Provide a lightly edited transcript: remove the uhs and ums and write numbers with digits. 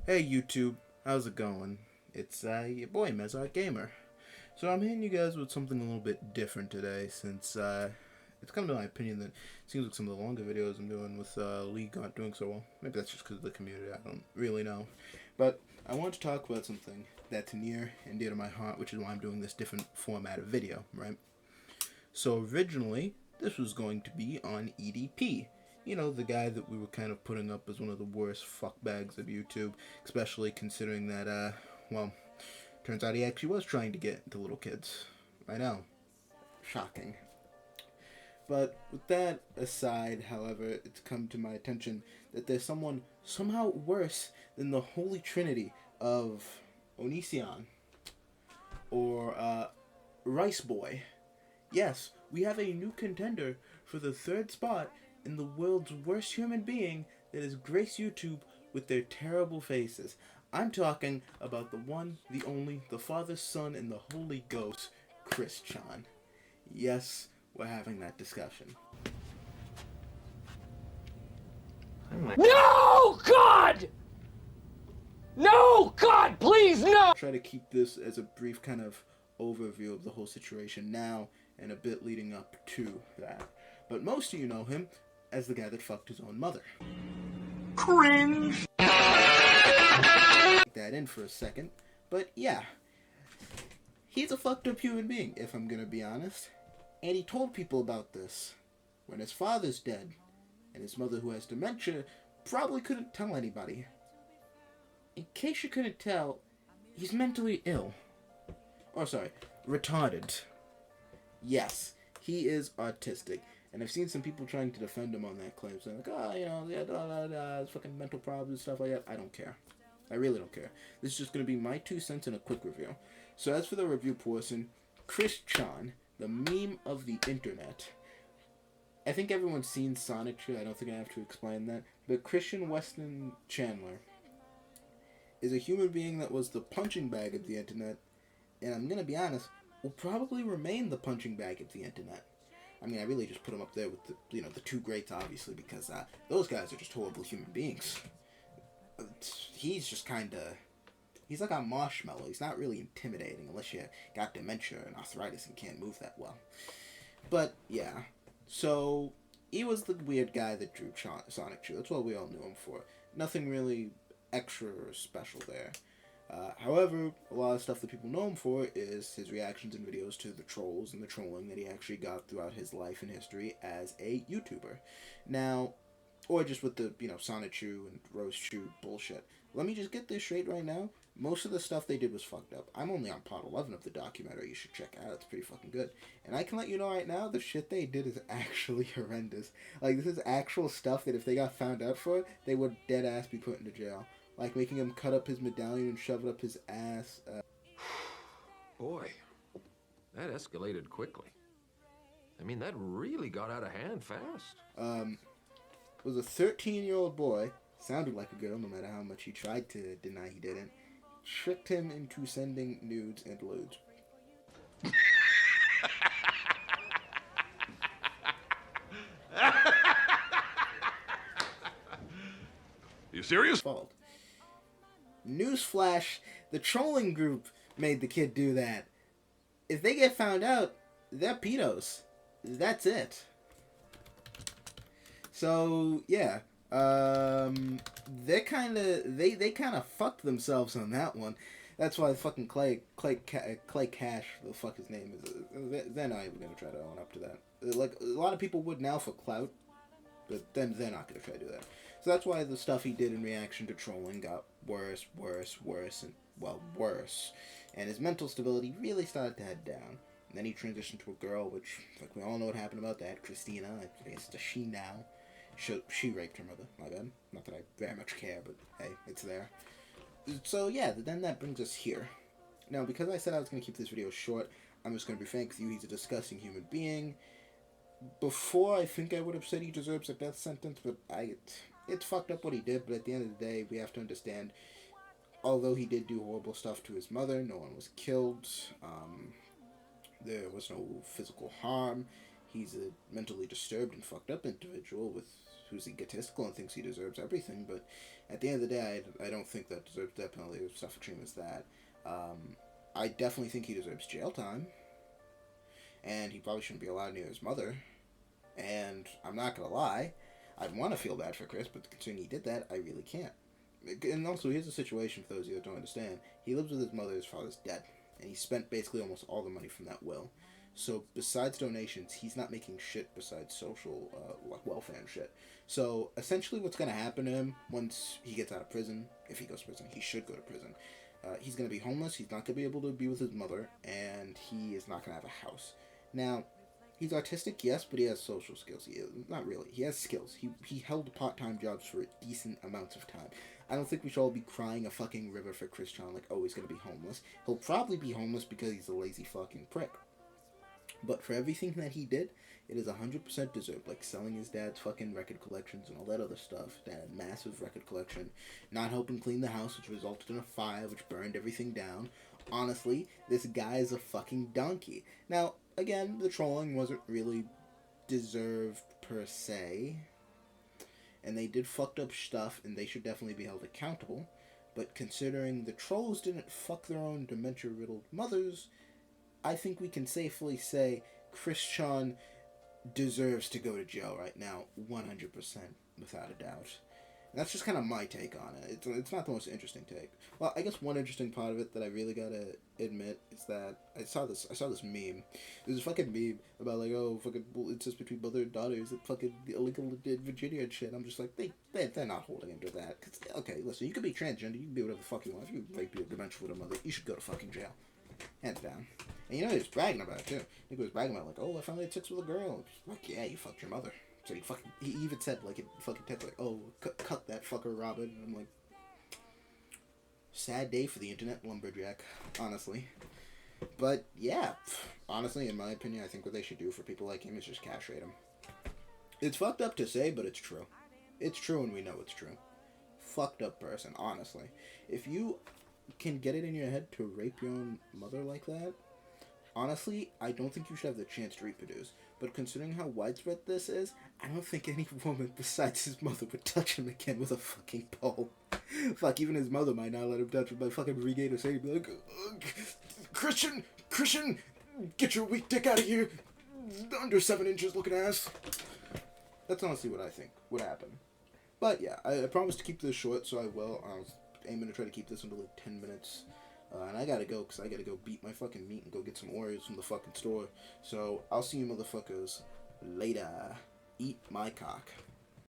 Hey YouTube, how's it going? It's your boy Mezart Gamer. So I'm hitting you guys with something a little bit different today, since it's come to my opinion that it seems like some of the longer videos I'm doing with League aren't doing so well. Maybe that's just because of the community, I don't really know. But I want to talk about something that's near and dear to my heart, which is why I'm doing this different format of video, right? So originally, this was going to be on EDP. You know, the guy that we were kind of putting up as one of the worst fuckbags of YouTube, especially considering that, well, turns out he actually was trying to get to little kids. I know. Shocking. But with that aside, however, it's come to my attention that there's someone somehow worse than the Holy Trinity of Onision or Rice Boy. Yes, we have a new contender for the third spot in the world's worst human being that has graced YouTube with their terrible faces. I'm talking about the one, the only, the Father, Son, and the Holy Ghost, Christian. Yes, we're having that discussion. No, God! No, God, please, no! Try to keep this as a brief kind of overview of the whole situation now and a bit leading up to that. But most of you know him as the guy that fucked his own mother. Cringe! That in for a second, but yeah, he's a fucked up human being, if I'm gonna be honest. And he told people about this when his father's dead, and his mother, who has dementia, probably couldn't tell anybody. In case you couldn't tell, he's mentally ill. Or sorry, retarded. Yes, he is autistic. And I've seen some people trying to defend him on that claim, saying like, oh, you know, yeah, fucking mental problems and stuff like that. I don't care. I really don't care. This is just going to be my 2 cents in a quick review. So as for the review portion, Christian, the meme of the internet. I think everyone's seen Sonic Tree. I don't think I have to explain that. But Christian Weston Chandler is a human being that was the punching bag of the internet. And I'm going to be honest, will probably remain the punching bag of the internet. I mean, I really just put him up there with the, the 2 greats, obviously, because those guys are just horrible human beings. He's just kind of, he's like a marshmallow. He's not really intimidating unless you got dementia and arthritis and can't move that well. But yeah, so he was the weird guy that drew Sonic 2. That's what we all knew him for. Nothing really extra or special there. However, a lot of stuff that people know him for is his reactions and videos to the trolls and the trolling that he actually got throughout his life and history as a YouTuber. Now, or just with the, Sonic Chew and Rose Chew bullshit. Let me just get this straight right now. Most of the stuff they did was fucked up. I'm only on part 11 of the documentary you should check out. It's pretty fucking good. And I can let you know right now, the shit they did is actually horrendous. Like, this is actual stuff that if they got found out for, they would dead ass be put into jail. Like making him cut up his medallion and shove it up his ass. Boy, that escalated quickly. I mean, that really got out of hand fast. Was a 13-year-old boy, sounded like a girl no matter how much he tried to deny he didn't, tricked him into sending nudes and lewds. You serious? Fault. Newsflash, the trolling group made the kid do that. If they get found out, they're pedos. That's it. So, yeah. They kind of fucked themselves on that one. That's why fucking Clay Cash, the fuck his name is, they're not even gonna try to own up to that. Like, a lot of people would now for clout, but then they're not gonna try to do that. So that's why the stuff he did in reaction to trolling got worse, and, well, worse. And his mental stability really started to head down. And then he transitioned to a girl, which, like, we all know what happened about that. Christina, I guess it's a she now. She raped her mother, my bad. Not that I very much care, but hey, it's there. So yeah, then that brings us here. Now, because I said I was going to keep this video short, I'm just going to be frank with you, he's a disgusting human being. Before, I think I would have said he deserves a death sentence, but it's fucked up what he did, but at the end of the day, we have to understand, although he did do horrible stuff to his mother, no one was killed, there was no physical harm. He's a mentally disturbed and fucked up individual who's egotistical and thinks he deserves everything, but at the end of the day, I don't think that deserves death penalty or stuff extreme as that. I definitely think he deserves jail time, and he probably shouldn't be allowed near his mother. And I'm not gonna lie, I'd want to feel bad for Chris, but considering he did that, I really can't. And also, here's the situation for those of you that don't understand. He lives with his mother, his father's dead, and he spent basically almost all the money from that will. So besides donations, he's not making shit besides social, like welfare and shit. So essentially what's going to happen to him once he gets out of prison, if he goes to prison, he should go to prison. He's going to be homeless, he's not going to be able to be with his mother, and he is not going to have a house. Now, he's artistic, yes, but he has social skills. Not really. He has skills. He held part-time jobs for decent amounts of time. I don't think we should all be crying a fucking river for Chris Chan, like, oh, he's going to be homeless. He'll probably be homeless because he's a lazy fucking prick. But for everything that he did, it is 100% deserved. Like selling his dad's fucking record collections and all that other stuff. That massive record collection. Not helping clean the house, which resulted in a fire, which burned everything down. Honestly, this guy is a fucking donkey. Now, again, the trolling wasn't really deserved per se. And they did fucked up stuff, and they should definitely be held accountable. But considering the trolls didn't fuck their own dementia-riddled mothers, I think we can safely say Chris Chan deserves to go to jail right now, 100%, without a doubt. And that's just kind of my take on it. It's not the most interesting take. Well, I guess one interesting part of it that I really gotta admit is that I saw this meme. There's a fucking meme about like, oh, fucking incest between mother and daughter is fucking illegal in Virginia and shit. I'm just like, they're not holding him to that. Cause, okay, listen, you can be transgender, you can be whatever the fuck you want. If you rape your dementia with a mother, you should go to fucking jail. Hands down. And you know he was bragging about it too. He was bragging about like, oh, I finally had sex with a girl. Like, yeah, you fucked your mother. So he even said like it fucking text like, oh, cut that fucker, Robin. And I'm like, sad day for the internet lumberjack, honestly. But yeah, honestly, in my opinion, I think what they should do for people like him is just castrate him. It's fucked up to say, but it's true. It's true, and we know it's true. Fucked up person, honestly. If you can get it in your head to rape your own mother like that, honestly, I don't think you should have the chance to reproduce. But considering how widespread this is, I don't think any woman besides his mother would touch him again with a fucking pole. Fuck, even his mother might not let him touch him by fucking regain his head. He'd be like, Christian, get your weak dick out of here. Under 7 inches looking ass. That's honestly what I think would happen. But yeah, I promised to keep this short, so I will. I was aiming to try to keep this under like 10 minutes. And I gotta go, because I gotta go beat my fucking meat and go get some Oreos from the fucking store. So, I'll see you motherfuckers later. Eat my cock.